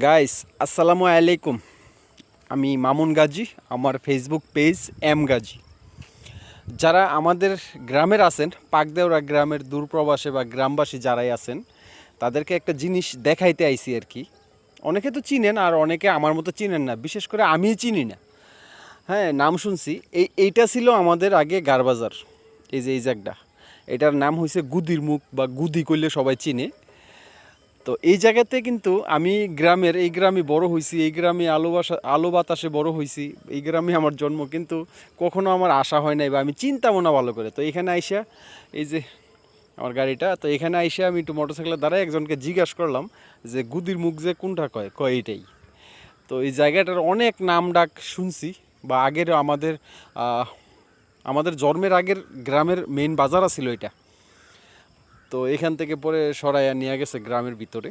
Guys আসসালামু আলাইকুম। আমি মামুন গাজী, আমার ফেসবুক পেজ এম গাজী। যারা আমাদের গ্রামের আছেন, পাকদেওরা গ্রামের দূরপ্রবাসে বা গ্রামবাসী যারাই আছেন, তাদেরকে একটা জিনিস দেখাইতে আইছি আর কি। অনেকে তো চিনেন আর অনেকে আমার মতো চিনেন না, বিশেষ করে আমি চিনি না। হ্যাঁ, নাম শুনছি। এইটা ছিল আমাদের আগে গারবাজার। এই জায়গাটা, এটার নাম হয়েছে গুদির মুখ বা গুদি করলে সবাই চিনে। তো এই জায়গাতে কিন্তু আমি এই গ্রামে বড় হয়েছি, এই গ্রামে আলো বাতাসে বড় হয়েছি, এই গ্রামে আমার জন্ম, কিন্তু কখনো আমার আশা হয় নাই বা আমি চিন্তাও না ভালো করে। তো এখানে আইসা, এই যে আমার গাড়িটা, তো এখানে আইসা আমি একটু মোটরসাইকেলের দ্বারা একজনকে জিজ্ঞাসা করলাম যে গুদির মুখ যে কোনটা কয়, কয় এইটাই। তো এই জায়গাটার অনেক নাম ডাক শুনছি, বা আগের আমাদের জন্মের আগের গ্রামের মেইন বাজার ছিল এটা। তো এখান থেকে পরে সরাইয়া নিয়ে গেছে গ্রামের ভিতরে।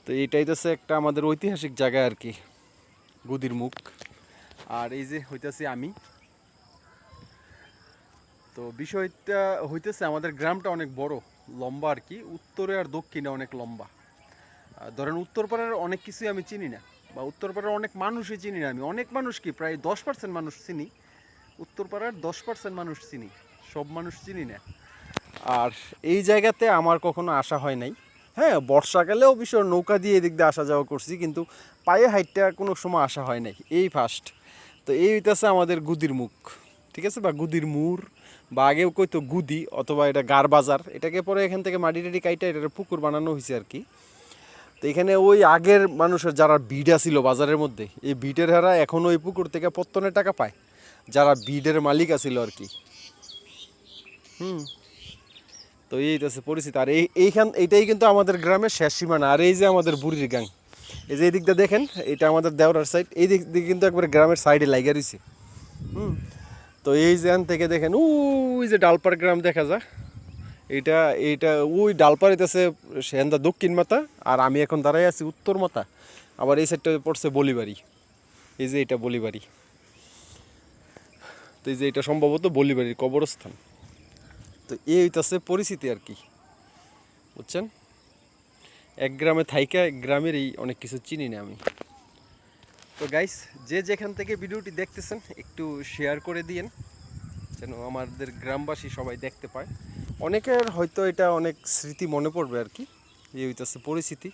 তো এইটাই তো একটা আমাদের ঐতিহাসিক জায়গা আর কি, গুদির মুখ। আর এই যে হইতেছি আমি। তো বিষয়টা হইতেছে আমাদের গ্রামটা অনেক বড়, লম্বা আর কি, উত্তরে আর দক্ষিণে অনেক লম্বা। ধরেন উত্তরপাড়ার অনেক কিছুই আমি চিনি না, বা উত্তরপাড়ার অনেক মানুষই চিনি না। আমি অনেক মানুষ কি প্রায় 10% মানুষ চিনি, উত্তরপাড়ার 10% মানুষ চিনি, সব মানুষ চিনি না। আর এই জায়গাতে আমার কখনো আসা হয় নাই। হ্যাঁ, বর্ষাকালে অবশ্য নৌকা দিয়ে এদিক দিয়ে আসা যাওয়া করছি, কিন্তু পায়ে হাইটটা কোনো সময় আসা হয় নাই, এই ফার্স্ট। তো এই হইতেছে আমাদের গুদির মুখ, ঠিক আছে, বা গুদির মুর, বা আগেও কইতো গুদি, অথবা এটা গার বাজার। এটাকে পরে এখান থেকে মাটি টাটি কাইটা এটা পুকুর বানানো হয়েছে আর কি। তো এখানে ওই আগের মানুষের যারা বিড ছিল বাজারের মধ্যে, এই বিডের হারা এখন ওই পুকুর থেকে পত্তনের টাকা পায়, যারা বিডের মালিক আছিল আর কি। হুম। তো এইটাছে পরিচিত। আর এইটাই কিন্তু আমাদের গ্রামের শেষ সীমানা। আর এই যে আমাদের বুড়ির গাং, এই যে এই দিকটা দেখেন, এটা আমাদের দেওরার সাইড, এই দিক দিয়ে কিন্তু একবারে গ্রামের সাইডে লাইগা রয়েছে। হুম। তো এই যে থেকে দেখেন ওই যে ডালপাড় গ্রাম দেখা যায়, এইটা এইটা ওই ডালপাড় হইতেছে সেন্দা দক্ষিণ মাথা, আর আমি এখন দাঁড়াই আছি উত্তর মাথা। আবার এই সাইডটা পড়ছে বলিবাড়ি, এই যে এটা বলিবাড়ি। তো এই যে এটা সম্ভবত বলিবাড়ির কবরস্থান। তো এই হইতেছে পরিস্থিতি আর কি, বুঝছেন। এক গ্রামে থাইকা এক গ্রামেরই অনেক কিছু চিনি না আমি। তো গাইস, যে যেখান থেকে ভিডিওটি দেখতেছেন একটু শেয়ার করে দিয়েন, যেন আমাদের গ্রামবাসী সবাই দেখতে পায়। অনেকের হয়তো এটা অনেক স্মৃতি মনে পড়বে আর কি। এই হইতেছে পরিস্থিতি।